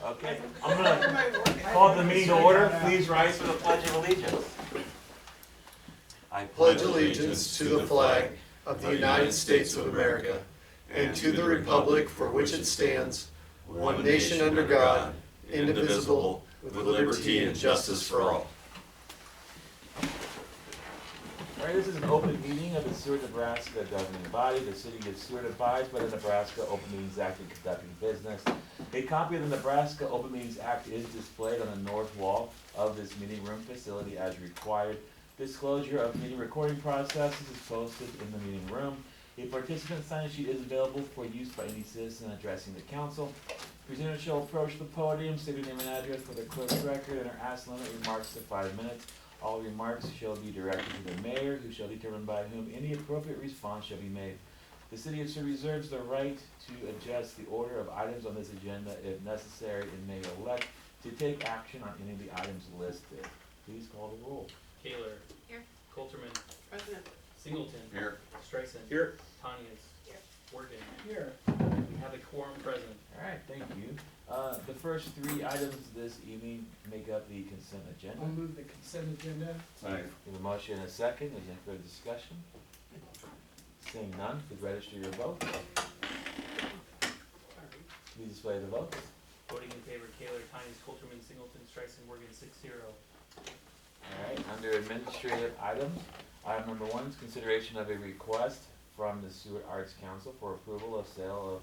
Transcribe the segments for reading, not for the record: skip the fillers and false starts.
Okay, I'm gonna call the meeting to order. Please rise for the Pledge of Allegiance. I Pledge allegiance to the flag of the United States of America and to the republic for which it stands, one nation under God, indivisible, with liberty and justice for all. All right, this is an open meeting of the Seward, Nebraska governing body. The city of Seward abides by the Nebraska Open Meetings Act in conducting business. A copy of the Nebraska Open Meetings Act is displayed on the north wall of this meeting room facility as required. Disclosure of meeting recording processes is posted in the meeting room. A participant sign sheet is available for use by any citizen addressing the council. Presenters shall approach the podium, state their name and address for the clerk's record, and are asked to limit remarks to 5 minutes. All remarks shall be directed to the mayor, who shall determine by whom any appropriate response shall be made. The city of Seward reserves the right to adjust the order of items on this agenda if necessary and may elect to take action on any of the items listed. Please call the roll. Kaler. Here. Colterman. Present. Singleton. Here. Streisand. Here. Tanias. Here. Morgan. Here. We have a quorum present. All right, thank you. The first 3 items this evening make up the consent agenda. I'll move the consent agenda. We have a motion and a second. Is there any further discussion? Seeing none, please register your vote. Please display the votes. Voting in favor, Kaler, Tanias, Colterman, Singleton, Streisand, Morgan, 6-0. All right, under administrative items, item number 1 is consideration of a request from the Seward Arts Council for approval of sale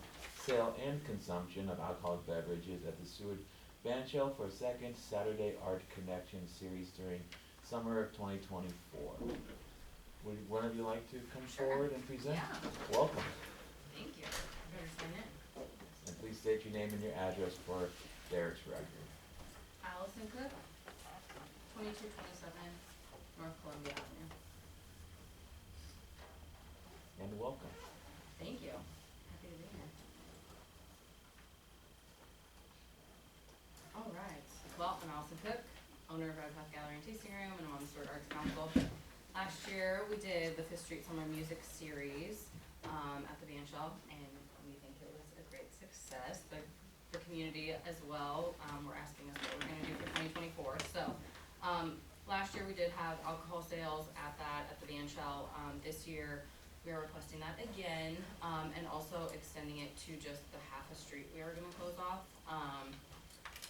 and consumption of alcoholic beverages at the Seward Band Shell for a second Saturday Art Connection series during summer of 2024. Would one of you like to come Sure. forward and present? Yeah. Welcome. Thank you. I better sign in. And please state your name and your address for Derek's record. Allison Cook, 2227 North Columbia Avenue. And welcome. Thank you. Happy to be here. All right. Well, I'm Allison Cook, owner of Red Path Gallery and Tasting Room, and I'm on the Seward Arts Council. Last year, we did the Fifth Street Summer Music Series at the Band Shell, and we think it was a great success. The community as well were asking us what we're going to do for 2024. So last year we did have alcohol sales at the Band Shell. This year we are requesting that again, and also extending it to just the half a street we are going to close off.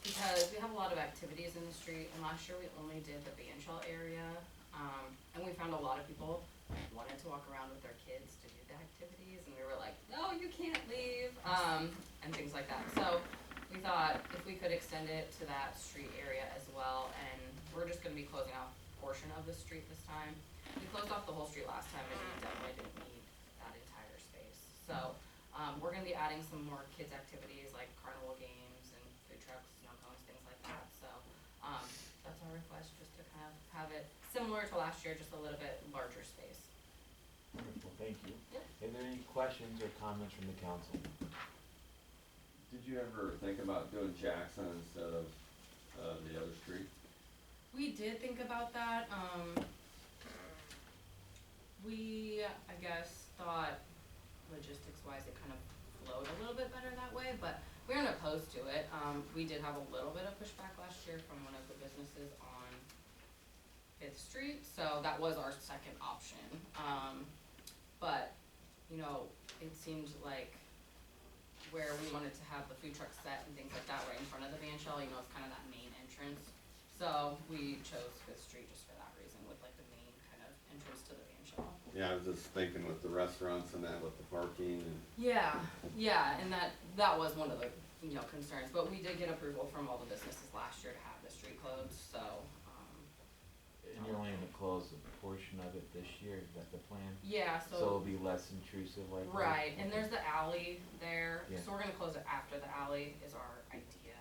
Because we have a lot of activities in the street, and last year we only did the Band Shell area, and we found a lot of people wanted to walk around with their kids to do the activities, and we were like, no, you can't leave, and things like that. So we thought if we could extend it to that street area as well, and we're just gonna be closing off a portion of the street this time. We closed off the whole street last time, and we definitely didn't need that entire space. So we're gonna be adding some more kids' activities like carnival games and food trucks, snow cones, things like that. So that's our request, just to kind of have it similar to last year, just a little bit larger space. Wonderful, thank you. Yep. Are there any questions or comments from the council? Did you ever think about doing Jackson instead of the other street? We did think about that. We, I guess, thought logistics wise it kind of flowed a little bit better that way, but we aren't opposed to it. We did have a little bit of pushback last year from one of the businesses on 5th Street, so that was our second option. But, you know, it seemed like where we wanted to have the food truck set and things like that right in front of the Band Shell, you know, it's kind of that main entrance. So we chose 5th Street just for that reason, with like the main kind of entrance to the Band Shell. Yeah, I was just thinking with the restaurants and that, with the parking and. Yeah, and that was one of the, you know, concerns, but we did get approval from all the businesses last year to have the street closed, so. And you're only gonna close a portion of it this year, is that the plan? Yeah, So it'll be less intrusive like that? right, and there's the alley there, Yeah. so we're gonna close it after the alley is our idea,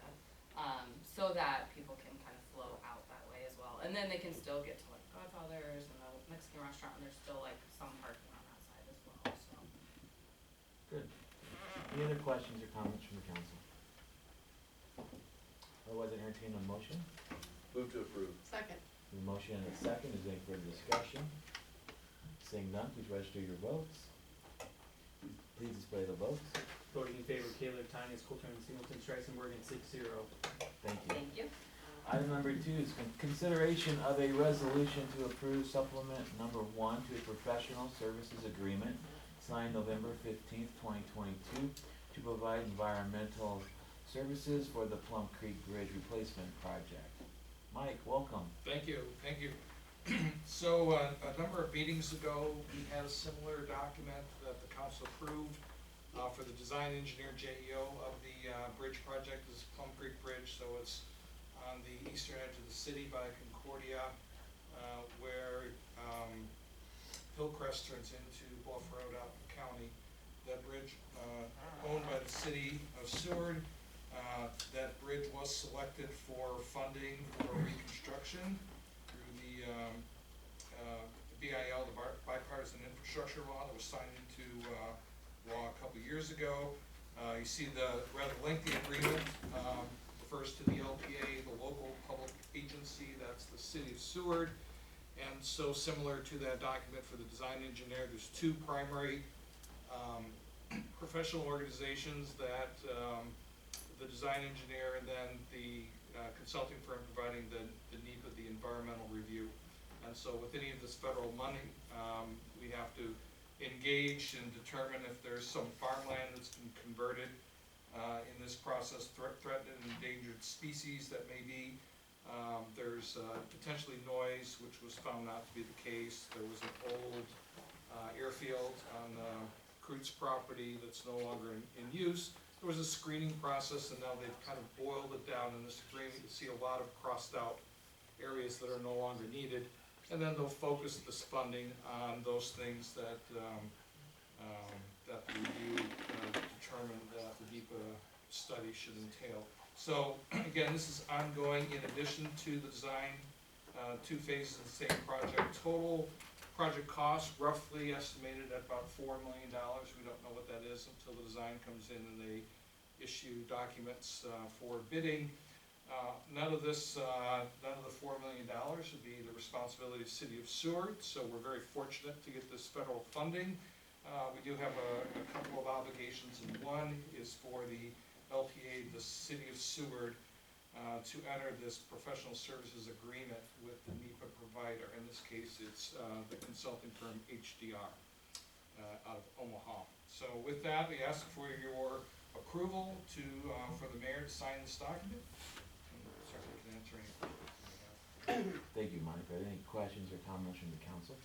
so that people can kind of flow out that way as well, and then they can still get to like Godfather's and the Mexican restaurant, and there's still like some parking on that side as well, so. Good. Any other questions or comments from the council? Otherwise, I entertain a motion. Move to approve. Second. The motion and a second, is there any further discussion? Seeing none, please register your votes. Please display the votes. Voting in favor, Kaler, Tiny, Coltrane, Singleton, Streisand, Morgan, 6-0. Thank you. Thank you. Item number 2 is consideration of a resolution to approve supplement number 1 to a professional services agreement signed November 15th, 2022 to provide environmental services for the Plum Creek Bridge Replacement Project. Mike, welcome. Thank you, thank you. So, a number of meetings ago, we had a similar document that the council approved for the design engineer JEO of the bridge project. This is Plum Creek Bridge, so it's on the eastern edge of the city by Concordia, where Hillcrest turns into Bluff Road out in the county. That bridge, owned by the city of Seward, that bridge was selected for funding for reconstruction through the BIL, the Bipartisan Infrastructure Law, that was signed into law a couple years ago. You see the rather lengthy agreement refers to the LPA, the local public agency, that's the city of Seward. And so similar to that document for the design engineer, there's two primary professional organizations that the design engineer and then the consulting firm providing the NEPA, the environmental review. And so with any of this federal money, we have to engage and determine if there's some farmland that's been converted in this process, threatened and endangered species that may be. There's potentially noise, which was found not to be the case. There was an old airfield on Kreutz property that's no longer in use. There was a screening process, and now they've kind of boiled it down in this agreement. You see a lot of crossed out areas that are no longer needed. And then they'll focus this funding on those things that that the review determined that the NEPA study should entail. So again, this is ongoing in addition to the design, 2 phases of the same project. Total project cost roughly estimated at about $4 million. We don't know what that is until the design comes in and they issue documents for bidding. None of the $4 million would be the responsibility of the city of Seward, so we're very fortunate to get this federal funding. We do have a couple of obligations, and one is for the LPA, the city of Seward, to enter this professional services agreement with the NEPA provider. In this case, it's the consulting firm HDR out of Omaha. So with that, we ask for your approval for the mayor to sign this document. Certainly can answer any questions. Thank you, Mike. Are there any questions or comments from the council?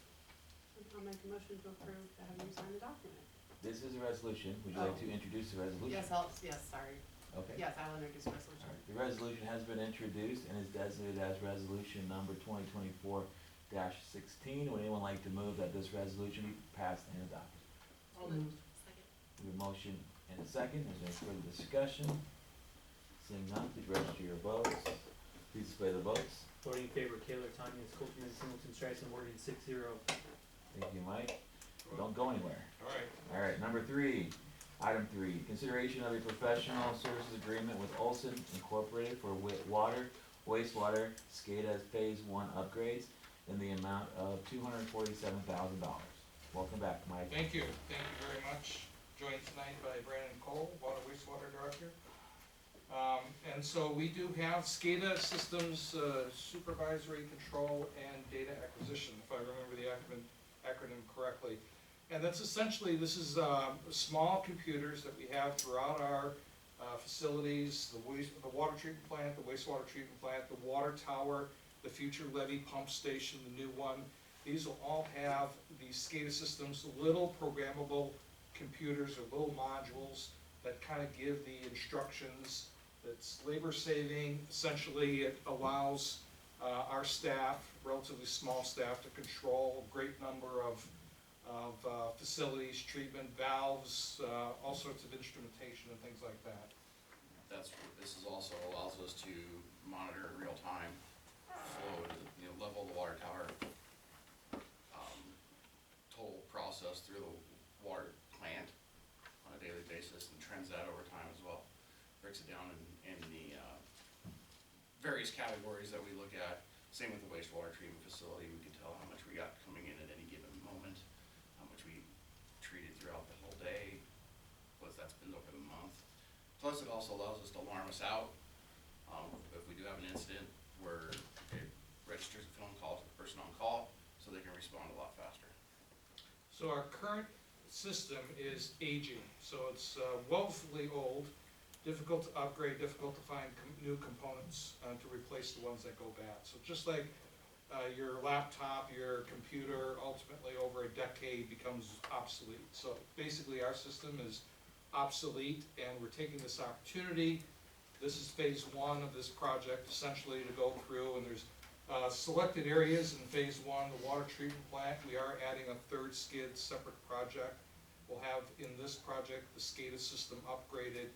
I'll make a motion to approve to have you sign the document. This is a resolution. Would you like to introduce the resolution? Yes, sorry. Okay. Yes, I'll introduce the All resolution. right. The resolution has been introduced and is designated as resolution number 2024-16. Would anyone like to move that this resolution be passed and adopted? I'll move. Second. We have a motion and a second. Is there any further discussion? Seeing none, please register your votes. Please display the votes. Voting in favor, Kaler, Tanya, Coltrane, Singleton, Streisand, Morgan, 6-0. Thank you, Mike. Don't go anywhere. All right. All right, item 3, consideration of a professional services agreement with Olson Incorporated for wastewater SCADA Phase 1 upgrades in the amount of $247,000. Welcome back, Mike. Thank you very much. Joined tonight by Brandon Cole, Water Wastewater Director. And so we do have SCADA systems, supervisory control and data acquisition, if I remember the acronym correctly. And that's essentially, this is small computers that we have throughout our facilities, the water treatment plant, the wastewater treatment plant, the water tower, the future levee pump station, the new one. These will all have these SCADA systems, little programmable computers or little modules that kind of give the instructions. That's labor saving. Essentially, it allows our staff, relatively small staff, to control a great number of facilities, treatment valves, all sorts of instrumentation and things like that. This is also allows us to monitor in real time flow, level of the water tower, total process through the water plant on a daily basis, and trends that over time as well. Breaks it down in the various categories that we look at. Same with the wastewater treatment facility. We can tell how much we got coming in at any given moment, how much we treated throughout the whole day, what that's been over the Plus, it also allows us to alarm us out, if we do have an incident where it registers a phone call to the person on call, so they can respond a lot faster. So our current system is aging, so it's woefully old, difficult to upgrade, difficult to find new components to replace the ones that go bad. So just like your laptop, your computer, ultimately over a decade becomes obsolete. So basically our system is obsolete, and we're taking this opportunity. This is phase one of this project, essentially to go through, and there's selected areas in phase one, the water treatment plant. We are adding a third skid, separate project. We'll have in this project the SCADA system upgraded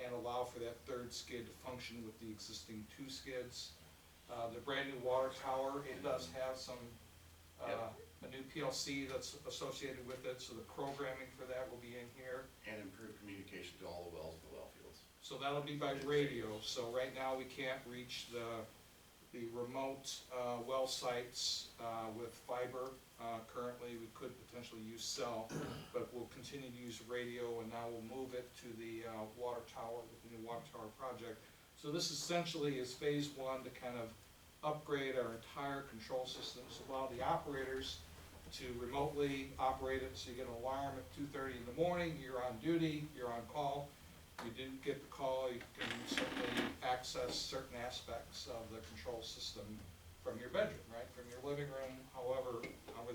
and allow for that third skid to function with the existing 2 skids. The brand new water tower, it does have some, a new PLC that's associated with it, so the programming for that will be in here. And improve communication to all the wells and the well fields. So that'll be by radio, so right now we can't reach the remote well sites with fiber. Currently, we could potentially use cell, but we'll continue to use radio, and now we'll move it to the water tower with the new water tower project. So this essentially is phase one to kind of upgrade our entire control system, so allow the operators to remotely operate it, so you get an alarm at 2:30 in the morning, you're on duty, you're on call. If you didn't get the call, you can certainly access certain aspects of the control system from your bedroom, right, from your living room, however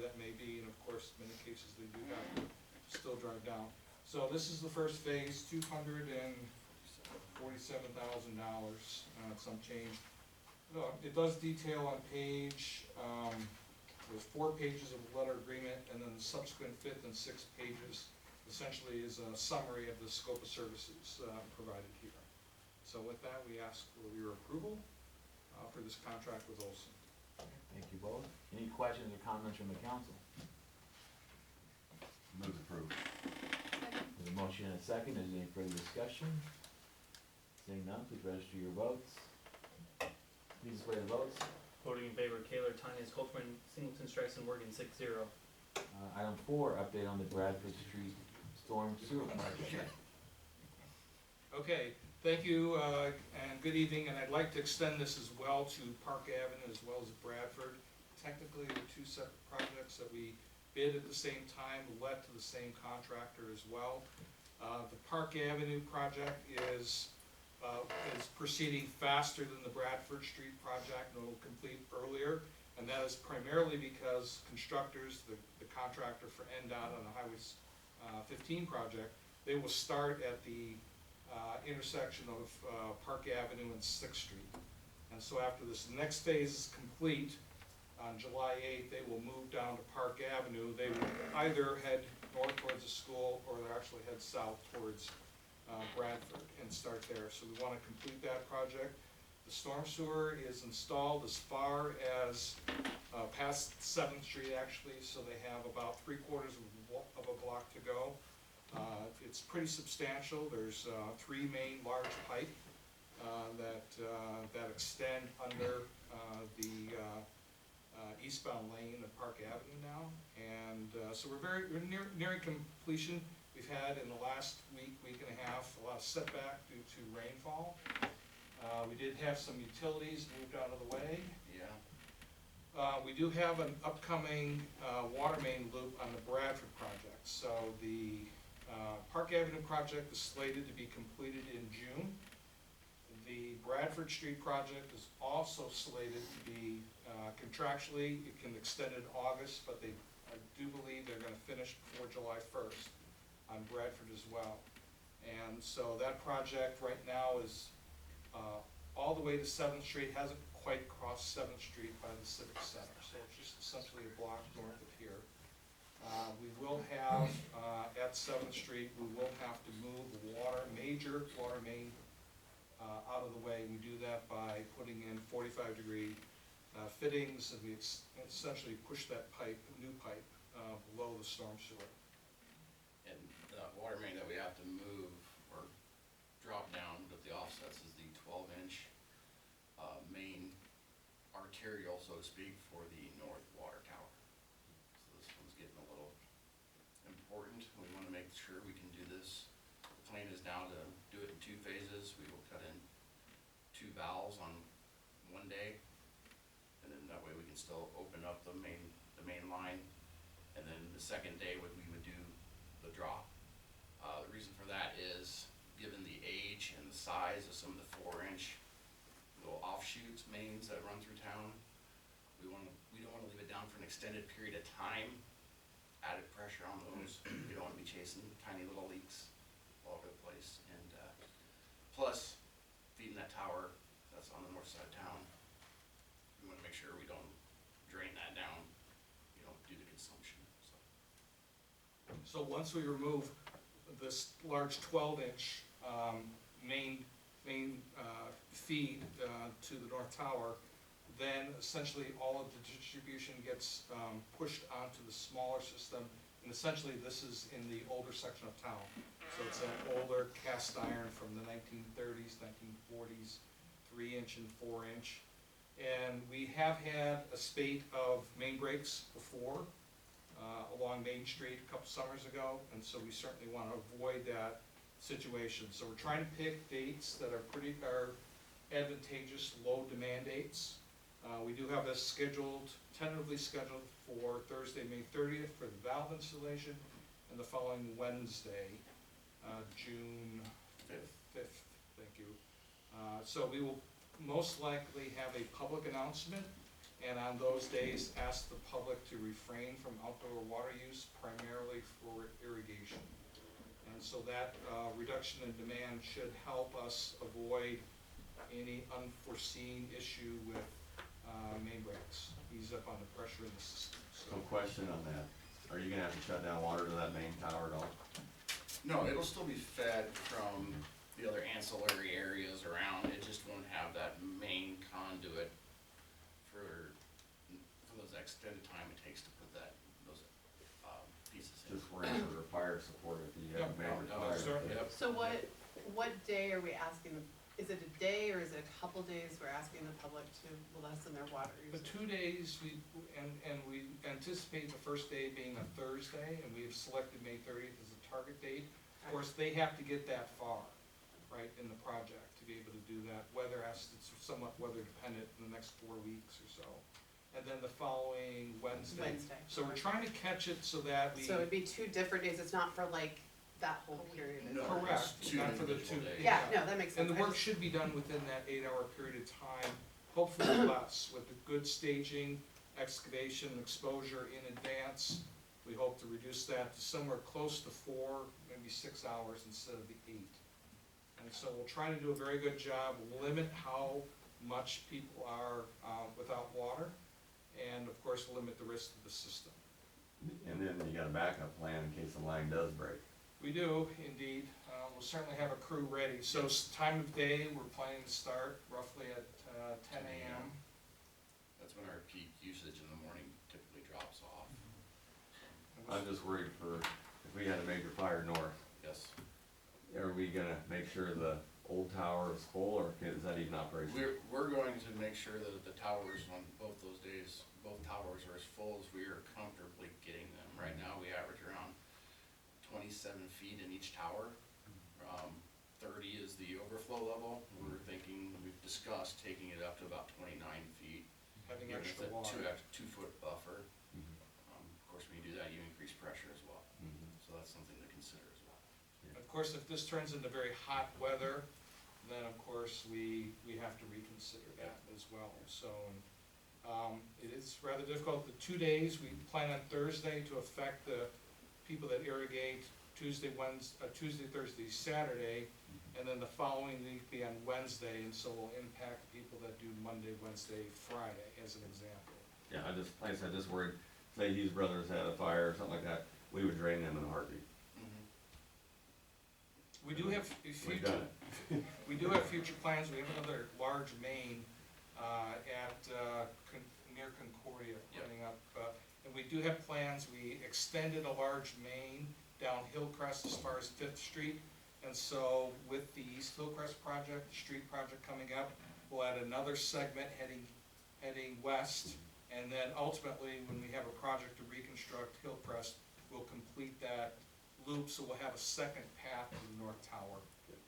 that may be, and of course, in many cases, they do have to still drive down. So this is the first phase, $247,000, some change. It does detail on page, there's 4 pages of the letter agreement, and then the subsequent 5th and 6th pages essentially is a summary of the scope of services provided here. So with that, we ask for your approval for this contract with Olson. Thank you both. Any questions or comments from the council? Move approved. There's a motion and a second. Is there any further discussion? Seeing none, please register your votes. Please display the votes. Voting in favor, Kaler, Tines, Coltman, Singleton, Streisand, Morgan, 6-0. Item 4, update on the Bradford Street Storm Sewer project. Okay, thank you, and good evening, and I'd like to extend this as well to Park Avenue as well as Bradford. Technically, they're 2 separate projects that we bid at the same time, led to the same contractor as well. The Park Avenue project is proceeding faster than the Bradford Street project, and it will complete earlier. And that is primarily because constructors, the contractor for NDOT on the Highway 15 project, they will start at the intersection of Park Avenue and 6th Street. And so after this next phase is complete, on July 8th, they will move down to Park Avenue. They will either head north towards the school, or they'll actually head south towards Bradford and start there. So we want to complete that project. The storm sewer is installed as far as past 7th Street actually, so they have about 3/4 of a block to go. It's pretty substantial. There's 3 main large pipe that extend under the eastbound lane of Park Avenue now, and so we're nearing completion. We've had in the last week and a half a lot of setback due to rainfall. We did have some utilities moved out of the way. Yeah. We do have an upcoming water main loop on the Bradford project. So the Park Avenue project is slated to be completed in June. The Bradford Street project is also slated to be contractually, it can extend in August, but I do believe they're gonna finish before July 1st on Bradford as well. And so that project right now is all the way to 7th Street, hasn't quite crossed 7th Street by the Civic Center, so it's just essentially a block north of here. We will have, at 7th Street, we will have to move the major water main out of the way. We do that by putting in 45-degree fittings, and we essentially push that pipe, new pipe, below the storm sewer. And the water main that we have to move or drop down with the offsets is the 12-inch main arterial, so to speak, for the north water tower. So this one's getting a little important. We want to make sure we can do this. The plan is now to do it it in 2 phases. We will cut in 2 valves on one day, and then that way we can still open up the main line. And then the second day, we would do the drop. The reason for that is, given the age and the size of some of the 4-inch little offshoots mains that run through town, we don't wanna leave it down for an extended period of time. Added pressure on those. We don't wanna be chasing tiny little leaks all over the place. And plus, feeding that tower that's on the north side of town, we wanna make sure we don't drain that down, due to consumption, so. So once we remove this large 12-inch main feed to the north tower, then essentially all of the distribution gets pushed onto the smaller system, and essentially this is in the older section of town. So it's an older cast iron from the 1930s, 1940s, 3-inch and 4-inch. And we have had a spate of main breaks before along Main Street a couple summers ago, and so we certainly want to avoid that situation. So we're trying to pick dates that are advantageous, low demand dates. We do have this tentatively scheduled for Thursday, May 30th for the valve installation, and the following Wednesday, June 5th, thank you. So we will most likely have a public announcement, and on those days ask the public to refrain from outdoor water use, primarily for irrigation. And so that reduction in demand should help us avoid any unforeseen issue with main breaks, ease up on the pressure in the system. So question on that, are you gonna have to shut down water to that main tower at all? No, it'll still be fed from the other ancillary areas around. It just won't have that main conduit for those extended time it takes to put those pieces in. Just worrying for fire support if you have Yep. major No, fire. certainly. Yep. So what day are we asking, is it a day or is it a couple days we're asking the public to lessen their water The use? 2 days, we anticipate the first day being a Thursday, and we have selected May 30th as a target date. Of course, they have to get that far, right, in the project to be able to do that. It's somewhat weather dependent in the next 4 weeks or so. And then the following Wednesday. So we're trying to catch it so that we. So it'd be 2 different days, it's not for like that whole period? No, Correct, it's 2 not for the individual 2 days. Yeah, no, that makes sense. And the I work just- should be done within that 8-hour period of time, hopefully less, with the good staging, excavation, exposure in advance. We hope to reduce that to somewhere close to 4, maybe 6 hours instead of the 8. And so we'll try to do a very good job, limit how much people are without water, and of course, limit the risk to the system. And then you got a backup plan in case the line does break. We do, indeed. We'll certainly have a crew ready. So time of day, we're planning to start roughly at 10 a.m. That's when our peak usage in the morning typically drops off. I'm just worried for, if we had a major fire north, Yes. are we gonna make sure the old tower is full, or is that even operational? We're going to make sure that the towers on both those days, both towers are as full as we are comfortably getting them. Right now, we average around 27 feet in each tower. 30 is the overflow level. We've discussed taking it up to about 29 feet. Having Giving extra us a water. 2-foot buffer. Mhm. Of course, when you do that, you increase pressure as well. Mhm. So that's something to consider as well. Of course, if this turns into very hot weather, then of course we have to reconsider that as well. So, it is rather difficult. The 2 days, we plan on Thursday to affect the people that irrigate Tuesday, Thursday, Saturday, and then the following week be on Wednesday, and so we'll impact people that do Monday, Wednesday, Friday, as an example. Yeah, like I said, just worried, say Hughes Brothers had a fire or something like that, we would drain them in a heartbeat. We do have We've done future plans. We have another large main near Concordia running up. And we do have plans. We extended a large main down Hillcrest as far as 5th Street. And so with the East Hillcrest project, the street project coming up, we'll add another segment heading west. And then ultimately, when we have a project to reconstruct Hillcrest, we'll complete that loop, so we'll have a second path to the North Tower,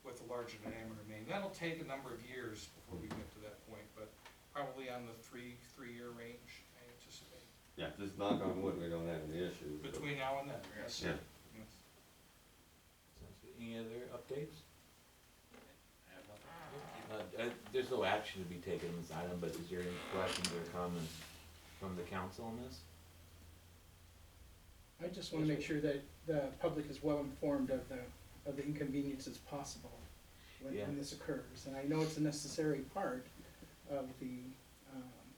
with a larger diameter main. That'll take a number of years before we get to that point, but probably on the three-year range, I anticipate. Yeah, just knock on wood, we don't have any issues. but- Between now and then, yes. Yeah. Yes. Sounds good. Any other updates? I have nothing. There's no action to be taken on this item, but is there any questions or comments from the council on this? I just wanna make sure that the public is well informed of the inconveniences possible Yeah. when this occurs. And I know it's a necessary part of the,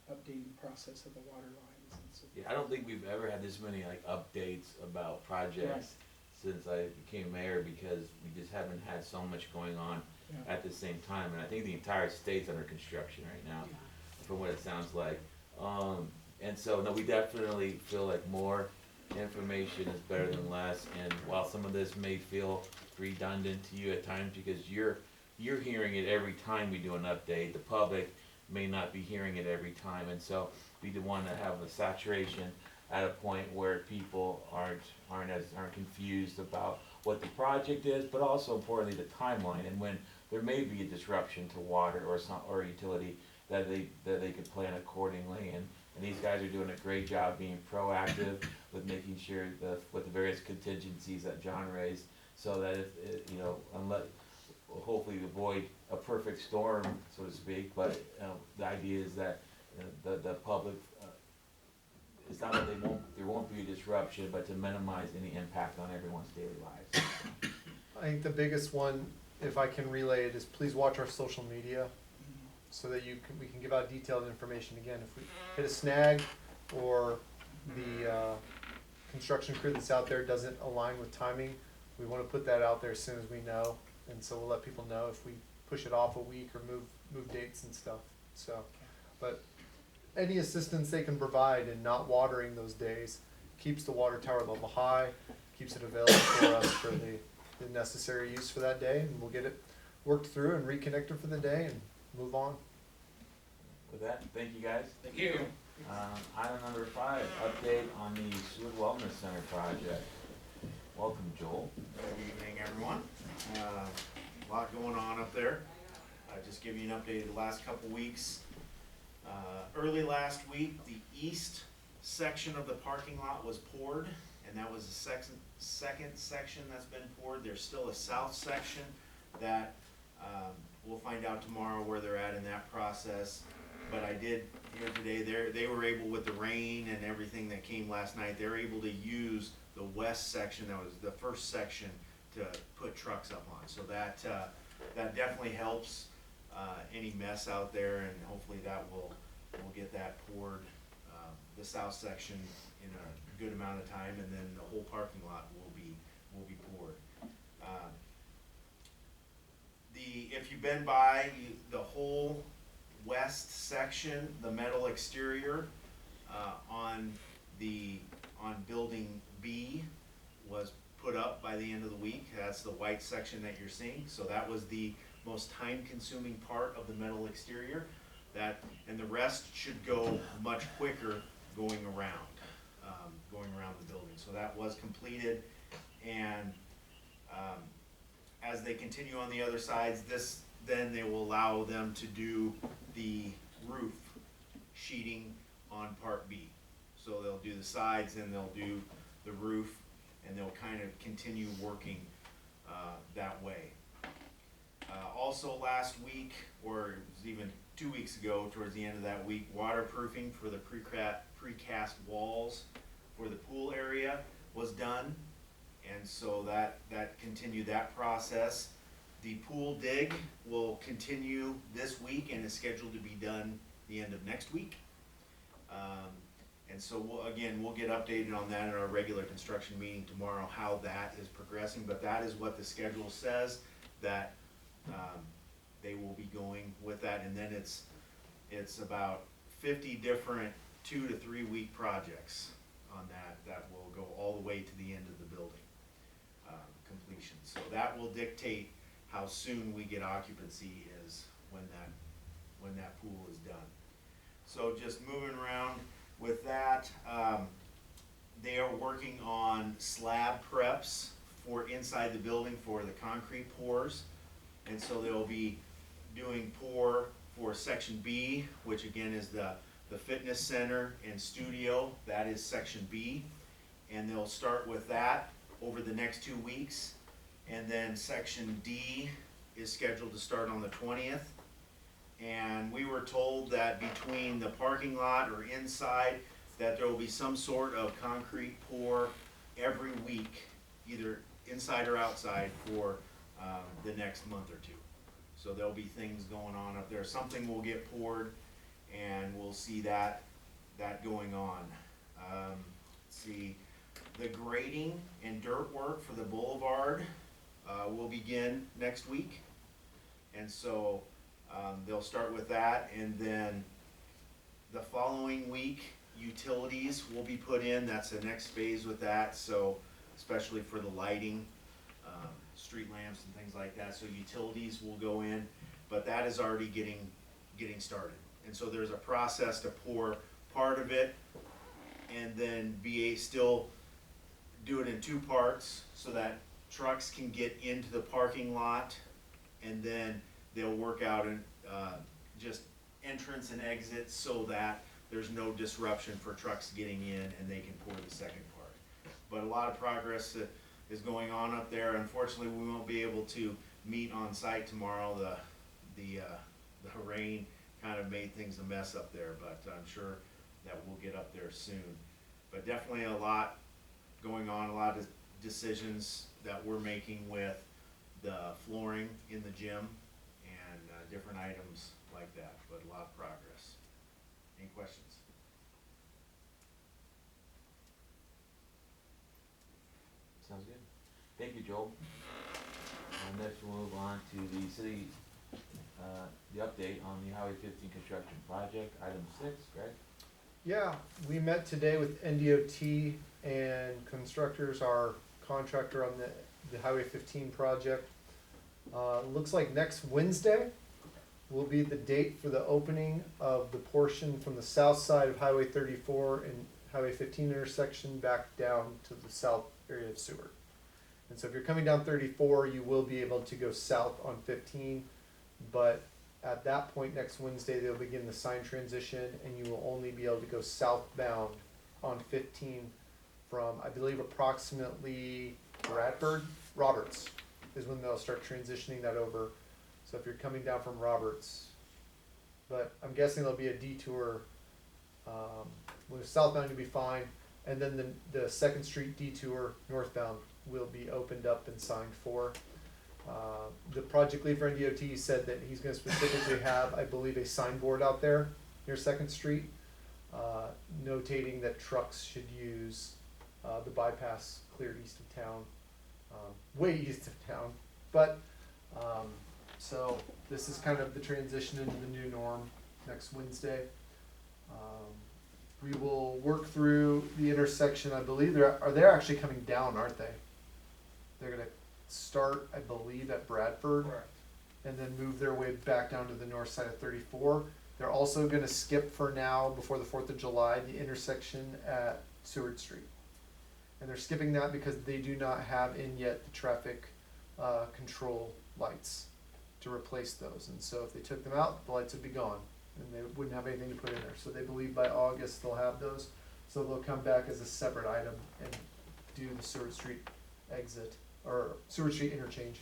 updating process of the water lines and so. Yeah, I don't think we've ever had this many like updates about projects since I became mayor, because we just haven't had so much going on Yeah. at the same time, and I think the entire state's under construction right now, from what it sounds like. And so, no, we definitely feel like more information is better than less, and while some of this may feel redundant to you at times, because you're hearing it every time we do an update, the public may not be hearing it every time, and so we do wanna have a saturation at a point where people aren't confused about what the project is, but also importantly, the timeline, and when there may be a disruption to water or utility, that they could plan accordingly, and these guys are doing a great job being proactive with making sure with the various contingencies that John raised, so that if, unless, hopefully avoid a perfect storm, so to speak, but, the idea is that, the public, it's not that there won't be a disruption, but to minimize any impact on everyone's daily lives. I think the biggest one, if I can relay it, is please watch our social media so that we can give out detailed information. Again, if we hit a snag or the construction crew that's out there doesn't align with timing, we want to put that out there as soon as we know, and so we'll let people know if we push it off a week or move dates and stuff. So, but any assistance they can provide in not watering those days keeps the water tower level high, keeps it available for us for the necessary use for that day, and we'll get it worked through and reconnected for the day and move on. With that, thank you guys. Thank you. Item number 5, update on the Seward Wellness Center project. Welcome, Joel. Good evening, everyone. A lot going on up there. Just give you an update of the last couple weeks. Early last week, the east section of the parking lot was poured, and that was the second section that's been poured. There's still a south section that we'll find out tomorrow where they're at in that process. But I did hear today, they were able, with the rain and everything that came last night, they're able to use the west section, that was the first section, to put trucks up on. So that definitely helps any mess out there, and hopefully we'll get that poured, the south section, in a good amount of time, and then the whole parking lot will be poured. If you've been by, the whole west section, the metal exterior on building B was put up by the end of the week. That's the white section that you're seeing. So that was the most time-consuming part of the metal exterior. And the rest should go much quicker going around the building. So that was completed, and as they continue on the other sides, then they will allow them to do the roof sheeting on part B. So they'll do the sides, and they'll do the roof, and they'll kind of continue working that way. Also last week, or it was even 2 weeks ago, towards the end of that week, waterproofing for the precast walls for the pool area was done. And so that continued that process. The pool dig will continue this week and is scheduled to be done the end of next week. And so we'll get updated on that in our regular construction meeting tomorrow, how that is progressing. But that is what the schedule says, that they will be going with that. And then it's about 50 different 2 to 3 week projects on that will go all the way to the end of the building completion. So that will dictate how soon we get occupancy is when that pool is done. So just moving around with that, they are working on slab preps for inside the building for the concrete pours. And so they'll be doing pour for section B, which again is the fitness center and studio. That is section B. And they'll start with that over the next 2 weeks. And then section D is scheduled to start on the 20th. And we were told that between the parking lot or inside, that there will be some sort of concrete pour every week, either inside or outside, for the next month or two. So there'll be things going on up there. Something will get poured, and we'll see that going on. Let's see, the grading and dirt work for the boulevard will begin next week, and so they'll start with that, and then the following week, utilities will be put in. That's the next phase with that, so especially for the lighting, street lamps and things like that, so utilities will go in, but that is already getting started. And so there's a process to pour part of it, and then VA still do it in 2 parts so that trucks can get into the parking lot, and then they'll work out just entrance and exit so that there's no disruption for trucks getting in, and they can pour the second part. But a lot of progress is going on up there. Unfortunately, we won't be able to meet on site tomorrow. The rain kind of made things a mess up there, but I'm sure that we'll get up there soon. But definitely a lot going on, a lot of decisions that we're making with the flooring in the gym and different items like that, but a lot of progress. Any questions? Sounds good. Thank you, Joel. Next we'll move on to the city, the update on the Highway 15 construction project, item 6, Greg? Yeah, we met today with NDOT and constructors, our contractor on the Highway 15 project. Looks like next Wednesday will be the date for the opening of the portion from the south side of Highway 34 and Highway 15 intersection back down to the south area of Seward. And so if you're coming down 34, you will be able to go south on 15, but at that point next Wednesday, they'll begin the sign transition, and you will only be able to go southbound on 15 from, I believe, approximately Roberts is when they'll start transitioning that over. So if you're coming down from Roberts, but I'm guessing there'll be a detour. With southbound, you'll be fine, and then the 2nd Street detour northbound will be opened up and signed for. The project lead for NDOT said that he's going to specifically have, I believe, a signboard out there near 2nd Street, notating that trucks should use the bypass clear east of town, way east of town. But so this is kind of the transition into the new norm next Wednesday. We will work through the intersection. I believe they're actually coming down, aren't they? They're gonna start, I believe, at Bradford. Correct. And then move their way back down to the north side of 34. They're also gonna skip for now, before the 4th of July, the intersection at Seward Street. And they're skipping that because they do not have in yet the traffic control lights to replace those. And so if they took them out, the lights would be gone, and they wouldn't have anything to put in there. So they believe by August they'll have those. So they'll come back as a separate item and do the Seward Street exit, or Seward Street interchange.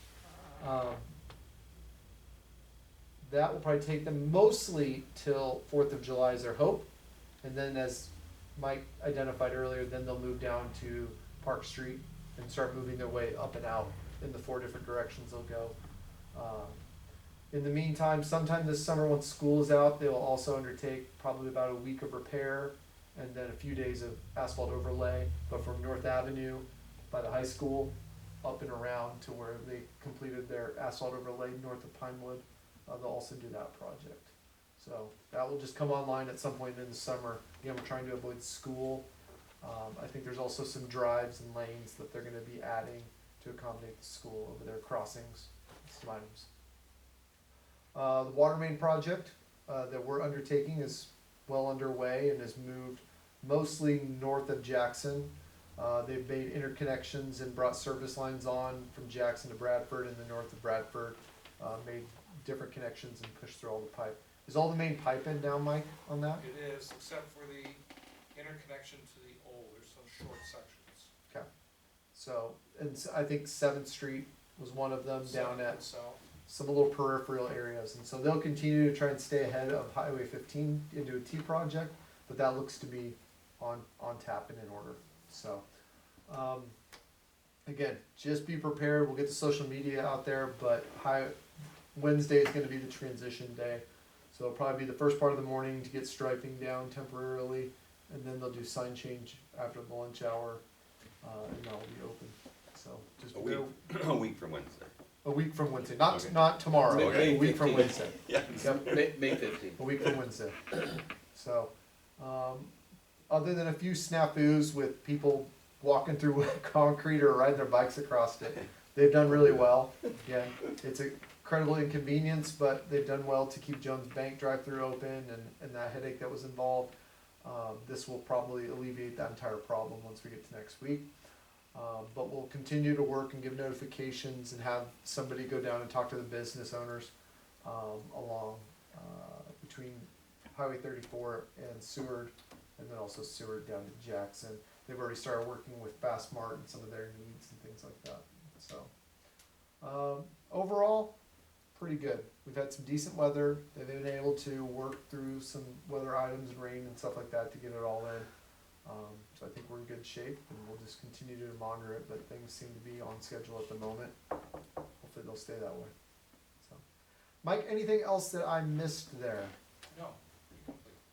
That will probably take them mostly till 4th of July is their hope. And then, as Mike identified earlier, then they'll move down to Park Street and start moving their way up and out in the 4 different directions they'll go. In the meantime, sometime this summer when school is out, they will also undertake probably about a week of repair and then a few days of asphalt overlay. But from North Avenue by the high school up and around to where they completed their asphalt overlay north of Pinewood, they'll also do that project. So that will just come online at some point in the summer. Again, we're trying to avoid school. I think there's also some drives and lanes that they're going to be adding to accommodate the school over their crossings, some items. The water main project that we're undertaking is well underway and has moved mostly north of Jackson. They've made interconnections and brought service lines on from Jackson to Bradford and the north of Bradford. made different connections and pushed through all the pipe. Is all the main pipe in now, Mike, on that? It is, except for the interconnection to the old, there's some short sections. Okay. So, I think 7th Street was one of them down at South. some little peripheral areas. And so they'll continue to try and stay ahead of Highway 15 into a T project, but that looks to be on tap and in order. So, again, just be prepared. We'll get the social media out there, but Wednesday is gonna be the transition day. So it'll probably be the first part of the morning to get striping down temporarily, and then they'll do sign change after the lunch hour, and that'll be open. So just A week from Wednesday. a week from Wednesday, not Okay. not tomorrow. Okay. A week from 15th. Wednesday. Yeah. Yep. May 15th. A week from Wednesday. So, other than a few snafus with people walking through concrete or riding their bikes across it, they've done really well. Again, it's a incredible inconvenience, but they've done well to keep Jones Bank drive-through open and that headache that was involved. This will probably alleviate that entire problem once we get to next week. But we'll continue to work and give notifications and have somebody go down and talk to the business owners along between Highway 34 and Seward, and then also Seward down to Jackson. They've already started working with Bassmart and some of their needs and things like that. So overall, pretty good. We've had some decent weather. They've been able to work through some weather items and rain and stuff like that to get it all in. So I think we're in good shape, and we'll just continue to monitor it, but things seem to be on schedule at the moment. Hopefully they'll stay that way. So, Mike, anything else that I missed there? No.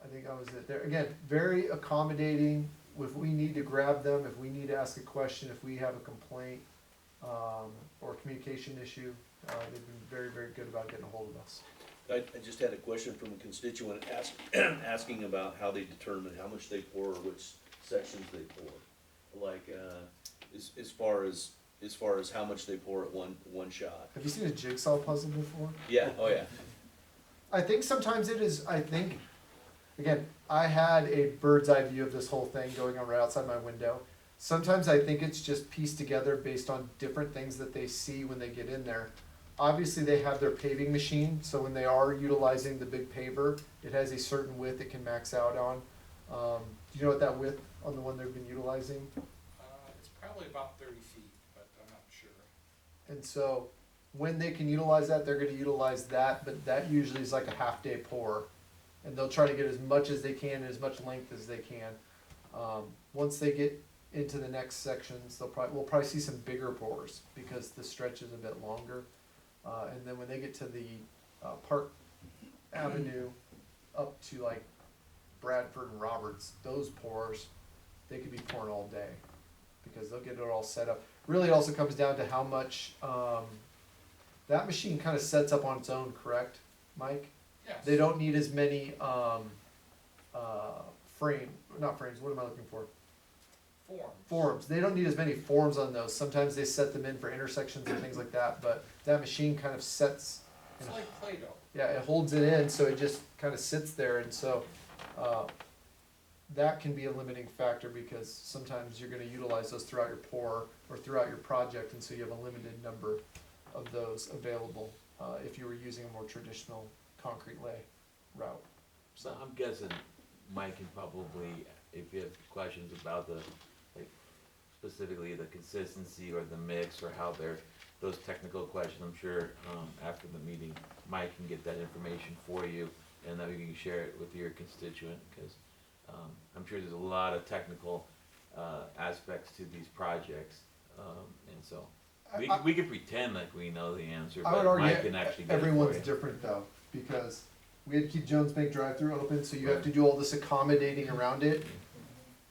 I think that was it there. Again, very accommodating. If we need to grab them, if we need to ask a question, if we have a complaint, or a communication issue, they've been very, very good about getting a hold of us. I just had a question from a constituent asking about how they determine how much they pour or which sections they pour. Like, as far as how much they pour at one shot. Have you seen a jigsaw puzzle before? Yeah, oh yeah. I think sometimes it is, again, I had a bird's eye view of this whole thing going on right outside my window. Sometimes I think it's just pieced together based on different things that they see when they get in there. Obviously, they have their paving machine, so when they are utilizing the big paver, it has a certain width it can max out on. Do you know what that width on the one they've been utilizing? It's probably about 30 feet, but I'm not sure. And so when they can utilize that, they're gonna utilize that, but that usually is like a half-day pour. And they'll try to get as much as they can, and as much length as they can. Once they get into the next sections, we'll probably see some bigger pours because the stretch is a bit longer. And then when they get to the Park Avenue up to like Bradford and Roberts, those pours, they could be pouring all day because they'll get it all set up. Really, it also comes down to how much that machine kind of sets up on its own, correct, Mike? Yes. They don't need as many not frames, what am I looking for? Forms. They don't need as many forms on those. Sometimes they set them in for intersections and things like that, but that machine kind of sets. It's like Play-Doh. Yeah, it holds it in, so it just kind of sits there, and so that can be a limiting factor because sometimes you're gonna utilize those throughout your pour or throughout your project, and so you have a limited number of those available if you were using a more traditional concrete lay route. So I'm guessing Mike can probably, if you have questions about specifically the consistency or the mix or how those technical questions, I'm sure after the meeting, Mike can get that information for you and then you can share it with your constituent, because I'm sure there's a lot of technical aspects to these projects, and so we can pretend like we know the answer, I would but Mike argue can actually get it for everyone's you. different though, because we had to keep Jones Bank drive-through open, so you have to do all this accommodating around it.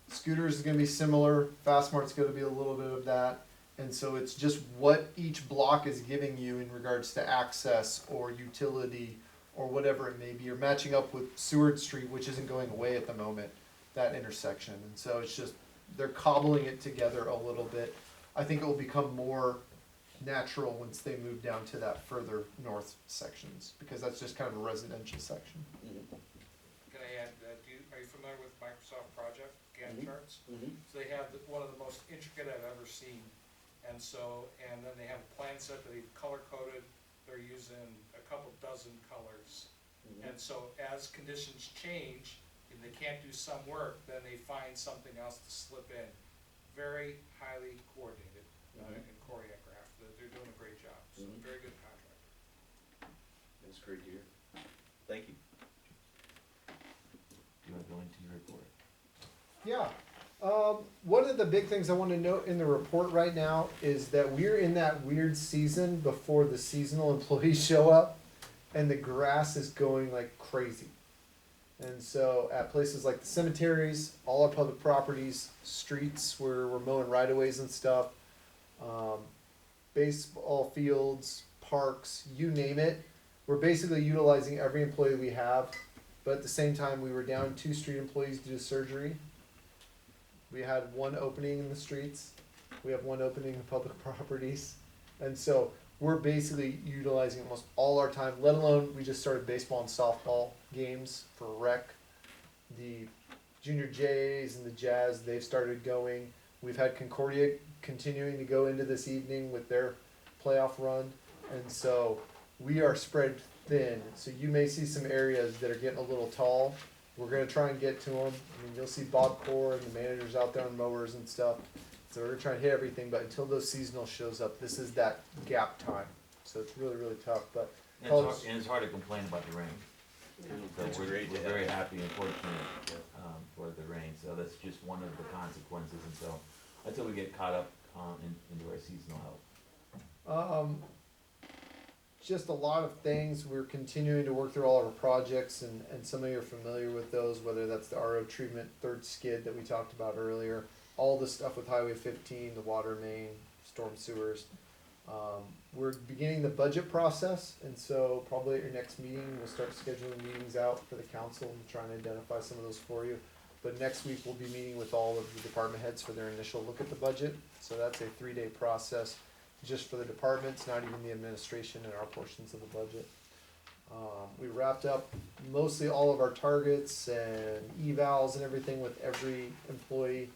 Scooters is gonna be similar, Fastmart's gonna be a little bit of that, and so it's just what each block is giving you in regards to access or utility or whatever it may be. You're matching up with Seward Street, which isn't going away at the moment, that intersection, and so it's just, they're cobbling it together a little bit. I think it will become more natural once they move down to that further north sections, because that's just kind of a residential section. Can I add, are you familiar with Microsoft Project, Gantt charts? Mm-hmm. So they have one of the most intricate I've ever seen. And then they have a plan set that they've color-coded. They're they're using a couple dozen colors. And so as conditions change, and they can't do some work, then they find something else to slip in. Very highly coordinated and choreographed. They're doing a great job, so very good contractor. That's great to hear. Thank you. Do you want to go into your report? Yeah. One of the big things I want to note in the report right now is that we're in that weird season before the seasonal employees show up, and the grass is going like crazy. And so at places like the cemeteries, all our public properties, streets where we're mowing right-of-ways and stuff, baseball fields, parks, you name it, we're basically utilizing every employee we have. But at the same time, we were down 2 street employees due to surgery. We had 1 opening in the streets. We have 1 opening in public properties. And so we're basically utilizing almost all our time, let alone we just started baseball and softball games for rec. The Junior Jays and the Jazz, they've started going. We've had Concordia continuing to go into this evening with their playoff run. And so we are spread thin. So you may see some areas that are getting a little tall. We're going to try and get to them. I mean, you'll see Bob Core and the managers out there on mowers and stuff. So we're going to try and hit everything, but until those seasonal shows up, this is that gap time. So it's really, really tough. But And it's hard to complain about the rain. So It's we're great to have very it. happy and fortunate for the rain. So that's just one of the consequences. And so until we get caught up into our seasonal health. Just a lot of things. We're continuing to work through all of our projects, and some of you are familiar with those, whether that's the RO treatment, 3rd skid that we talked about earlier, all the stuff with Highway 15, the water main, storm sewers. We're beginning the budget process, and so probably at your next meeting, we'll start scheduling meetings out for the council and trying to identify some of those for you. But next week, we'll be meeting with all of the department heads for their initial look at the budget. So that's a 3-day process just for the departments, not even the administration and our portions of the budget. We wrapped up mostly all of our targets and evals and everything with every employee.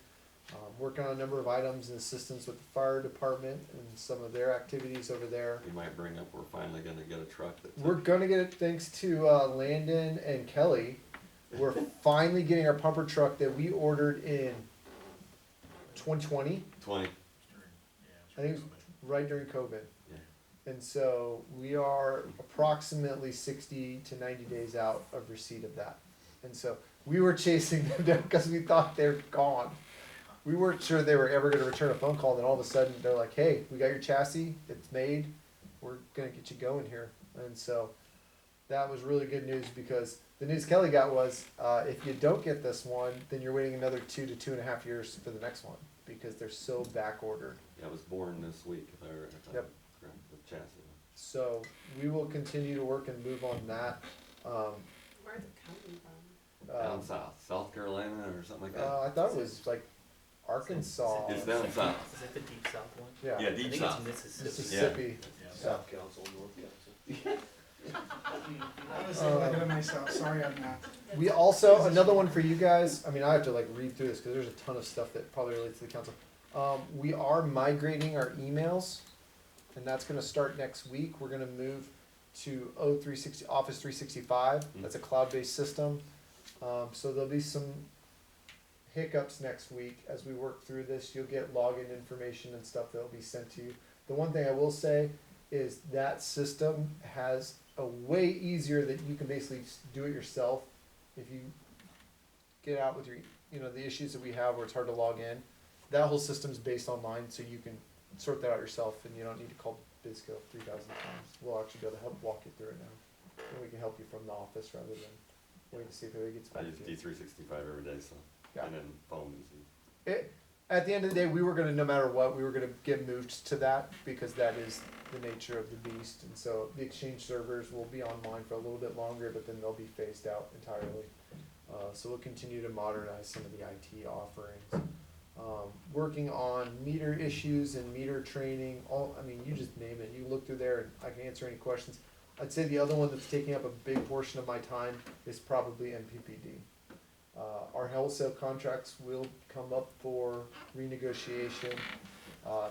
Working on a number of items and assistance with the fire department and some of their activities over there. You might bring up, we're finally gonna get a truck that. We're gonna get it thanks to Landon and Kelly. We're finally getting our pumper truck that we ordered in 2020. 20. I think it was right during COVID. Yeah. And so we are approximately 60 to 90 days out of receipt of that. And so we were chasing them down because we thought they're gone. We weren't sure they were ever going to return a phone call. And then all of a sudden they're like, hey, we got your chassis. It's made. We're going to get you going here. And so that was really good news, because the news Kelly got was if you don't get this one, then you're waiting another 2 to 2.5 years for the next one, because they're so back ordered. Yeah, it was born this week, if I'm Yep. correct, the chassis. So we will continue to work and move on that. Where's it coming from? Down south, South Carolina or something like that. I thought it was like Arkansas. It's down south. Is it the deep south one? Yeah. Yeah, I deep think south. it's Mississippi. Mississippi. South Council, North Council. I was looking at myself, sorry I'm not. We also, another one for you guys, I mean, I have to like read through this because there's a ton of stuff that probably relates to the council. We are migrating our emails, and that's gonna start next week. We're gonna move to Office 365. That's a cloud-based system. So there'll be some hiccups next week as we work through this. You'll get login information and stuff that'll be sent to you. The one thing I will say is that system has a way easier that you can basically do it yourself. If you get out with your, the issues that we have where it's hard to log in, that whole system's based online, so you can sort that out yourself, and you don't need to call BizKill 3,000 times. We'll actually be able to help walk you through it now, and we can help you from the office rather than waiting to see if it gets I back use to you. D365 every day, so, Yeah. and then phones. And At the end of the day, we were gonna, no matter what, we were gonna get moved to that, because that is the nature of the beast. And so the Exchange servers will be online for a little bit longer, but then they'll be phased out entirely. So we'll continue to modernize some of the IT offerings. Working on meter issues and meter training, you just name it. You look through there and I can answer any questions. I'd say the other one that's taking up a big portion of my time is probably MPPD. Our wholesale contracts will come up for renegotiation.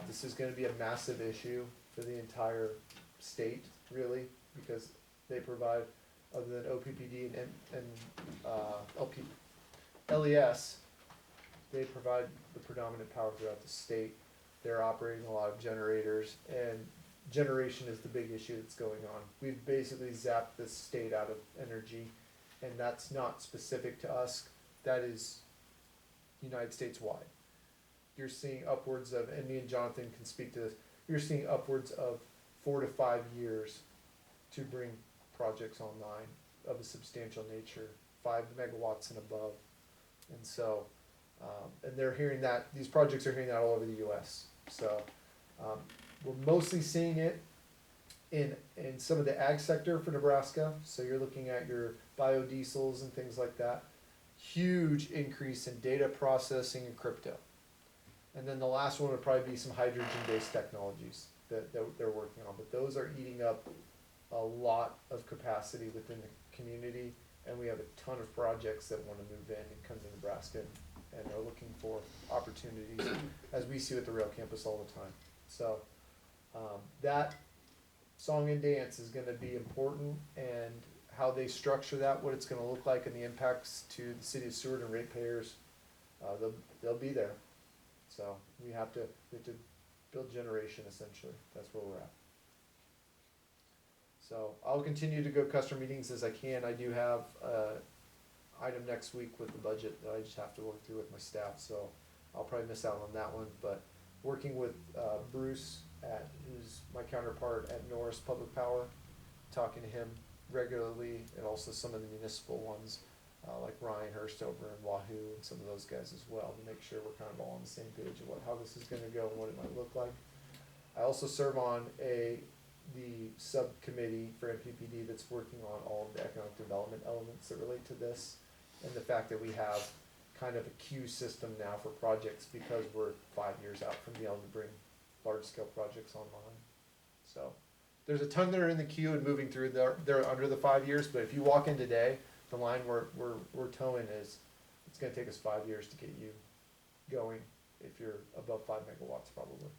This is gonna be a massive issue for the entire state. really, because they provide, other than OPPD and LES, they provide the predominant power throughout the state. They're operating a lot of generators, and generation is the big issue that's going on. We've basically zapped the state out of energy, and that's not specific to us. That is United States wide. You're seeing upwards of, and me and Jonathan can speak to this, you're seeing upwards of 4 to 5 years to bring projects online of a substantial nature, 5 megawatts and above. And so, and they're hearing that, these projects are hearing that all over the US. So, we're mostly seeing it in some of the ag sector for Nebraska. So you're looking at your biodiesels and things like that. Huge increase in data processing and crypto. And then the last one would probably be some hydrogen-based technologies that they're working on. But those are eating up a lot of capacity within the community. And we have a ton of projects that want to move in and come to Nebraska and are looking for opportunities, as we see with the rail campus all the time. So that song and dance is going to be important, and how they structure that, what it's going to look like, and the impacts to the city of Seward and ratepayers, they'll be there. So we have to build generation, essentially. That's where we're at. So I'll continue to go customer meetings as I can. I do have item next week with the budget that I just have to work through with my staff, so I'll probably miss out on that one. But working with Bruce, who's my counterpart at Norris Public Power, talking to him regularly, and also some of the municipal ones, like Ryan Hurst over in Wahoo, and some of those guys as well, to make sure we're kind of all on the same page of how this is going to go and what it might look like. I also serve on the subcommittee for MPPD that's working on all of the economic development elements that relate to this, and the fact that we have kind of a queue system now for projects, because we're 5 years out from being able to bring large-scale projects online. So there's a ton that are in the queue and moving through. They're under the 5 years, but if you walk in today, the line we're towing is, it's going to take us 5 years to get you going if you're above 5 megawatts probably.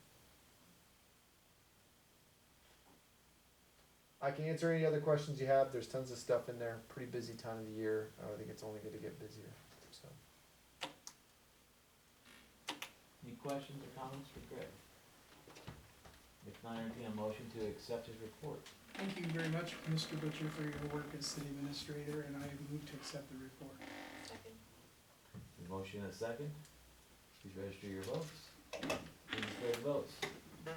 I can answer any other questions you have. There's tons of stuff in there. Pretty busy time of the year. I think it's only going to get busier. So. Any questions or comments for Greg? If not, entertain a motion to accept his report. Thank you very much, Mr. Butcher, for your work as city administrator, and I move to accept the report. Second. A motion and a second. Please register your votes. Please declare the votes.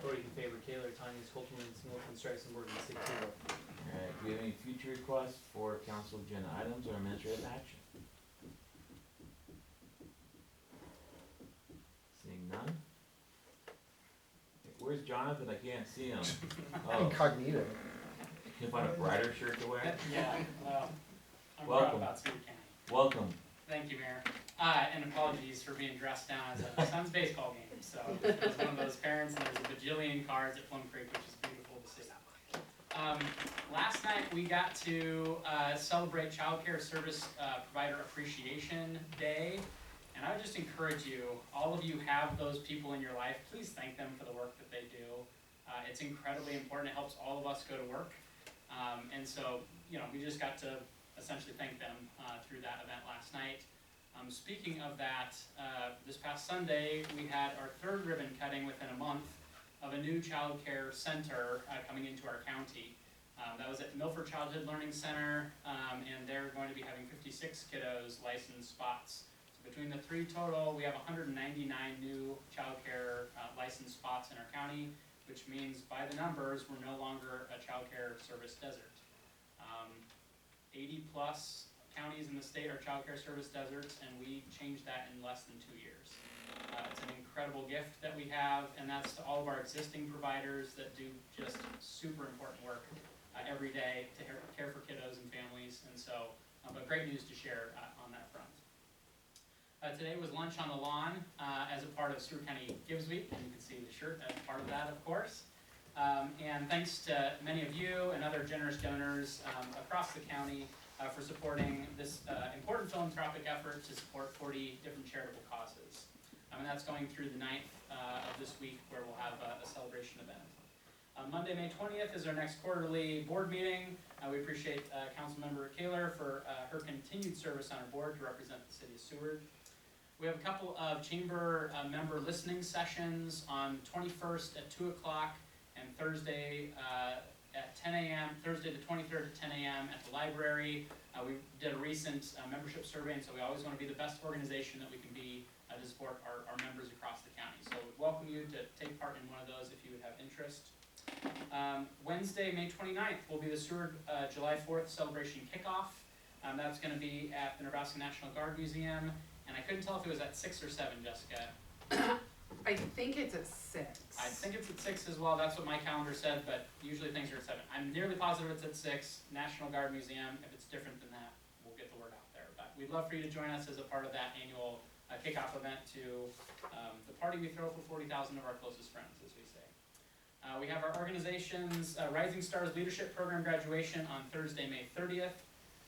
Voting in favor, Kaler, Tines, Colterman, Singleton, Streisand, and 6-0. Alright, do you have any future requests for council agenda items or administrative action? Seeing none? Where's Jonathan? I can't see him. Oh, Incognito. can you find a brighter shirt to wear? Yeah, well, I'm Welcome. proud about Seward County. Welcome. Thank you, Mayor. And apologies for being dressed down as a son's baseball game. So I was one of those parents, and there's a bajillion cars at Plum Creek, which is beautiful to see. Last night we got to celebrate Child Care Service Provider Appreciation Day. And I would just encourage you, all of you have those people in your life, please thank them for the work that they do. It's incredibly important. It helps all of us go to work. And so, we just got to essentially thank them through that event last night. Speaking of that, this past Sunday, we had our 3rd ribbon cutting within a month of a new child care center coming into our county. That was at Milford Childhood Learning Center, and they're going to be having 56 kiddos licensed spots. Between the 3 total, we have 199 new child care licensed spots in our county, which means by the numbers, we're no longer a child care service desert. 80 plus counties in the state are child care service deserts, and we changed that in less than 2 years. It's an incredible gift that we have, and that's to all of our existing providers that do just super important work every day to care for kiddos and families, and so, but great news to share on that front. Today was lunch on the lawn as a part of Seward County Gives Week, and you can see the shirt as part of that, of course. And thanks to many of you and other generous donors across the county for supporting this important philanthropic effort to support 40 different charitable causes. And that's going through the 9th of this week, where we'll have a celebration event. Monday, May 20th is our next quarterly board meeting. We appreciate Councilmember Kaler for her continued service on our board to represent the city of Seward. We have a couple of chamber member listening sessions on 21st at 2 o'clock and Thursday at 10 a.m., Thursday the 23rd at 10 a.m. at the library. We did a recent membership survey, and so we always want to be the best organization that we can be to support our members across the county. So we welcome you to take part in one of those if you would have interest. Wednesday, May 29th will be the Seward July 4th celebration kickoff. That's going to be at the Nebraska National Guard Museum, and I couldn't tell if it was at 6 or 7, Jessica. I think it's at 6. I think it's at 6 as well. That's what my calendar said, but usually things are at 7. I'm nearly positive it's at 6, National Guard Museum. If it's different than that, we'll get the word out there. But we'd love for you to join us as a part of that annual kickoff event to the party we throw for 40,000 of our closest friends, as we say. We have our organization's Rising Stars Leadership Program graduation on Thursday, May 30th.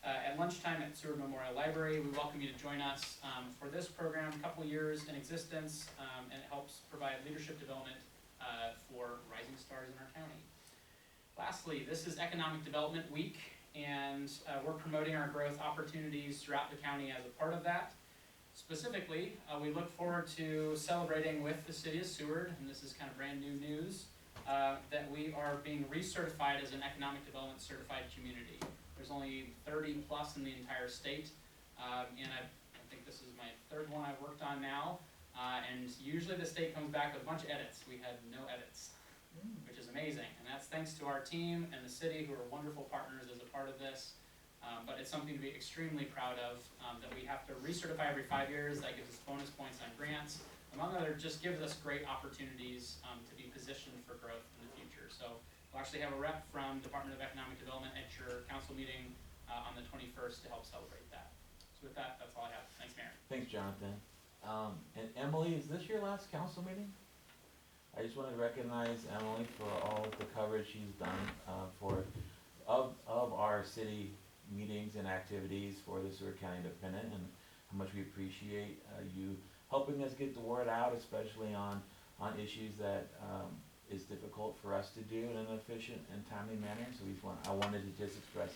At lunchtime at Seward Memorial Library. We welcome you to join us for this program, a couple years in existence, and it helps provide leadership development for rising stars in our county. Lastly, this is Economic Development Week, and we're promoting our growth opportunities throughout the county as a part of that. Specifically, we look forward to celebrating with the city of Seward, and this is kind of brand new news, that we are being recertified as an economic development certified community. There's only 30 plus in the entire state, and I think this is my third one I've worked on now, and usually the state comes back with a bunch of edits. We had no edits, which is amazing, and that's thanks to our team and the city, who are wonderful partners as a part of this, but it's something to be extremely proud of, that we have to recertify every 5 years. That gives us bonus points on grants, among other, just gives us great opportunities to be positioned for growth in the future. So we'll actually have a rep from Department of Economic Development at your council meeting on the 21st to help celebrate that. So with that, that's all I have. Thanks, Mayor. Thanks, Jonathan. And Emily, is this your last council meeting? I just want to recognize Emily for all of the coverage she's done of our city meetings and activities for the Seward County Independent, and how much we appreciate you helping us get the word out, especially on issues that is difficult for us to do in an efficient and timely manner. So I wanted to just express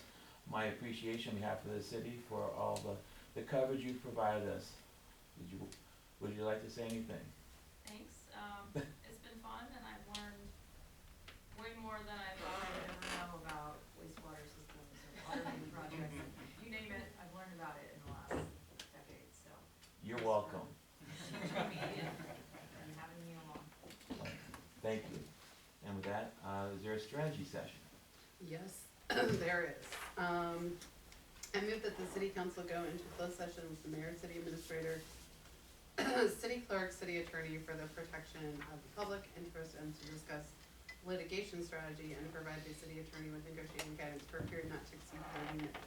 my appreciation on behalf of the city for all the coverage you've provided us. Would you like to say anything? Thanks. It's been fun, and I've learned way more than I thought I would ever know about wastewater systems or water main projects. You name it, I've learned about it in the last decade. So You're welcome. teaching me and having me along. Thank you. And with that, is there a strategy session? Yes, there is. I move that the city council go into closed session with the mayor, city administrator, city clerk, city attorney for the protection of the public interest and to discuss litigation strategy and to provide the city attorney with negotiating guidance for a period not to exceed 30 minutes.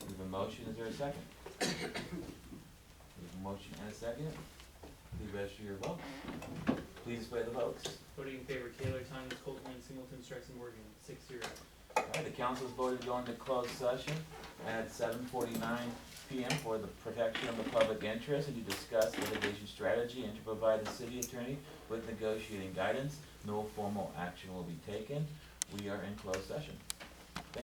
There's a motion, is there a second? There's a motion and a second. Please register your vote. Please display the votes. Voting in favor, Kaler, Tines, Coltman, Singleton, Streisand, Morgan, 6-0. All right, the council has voted to go into closed session at 7:49 p.m. for the protection of the public interest and to discuss litigation strategy and to provide the city attorney with negotiating guidance. No formal action will be taken. We are in closed session.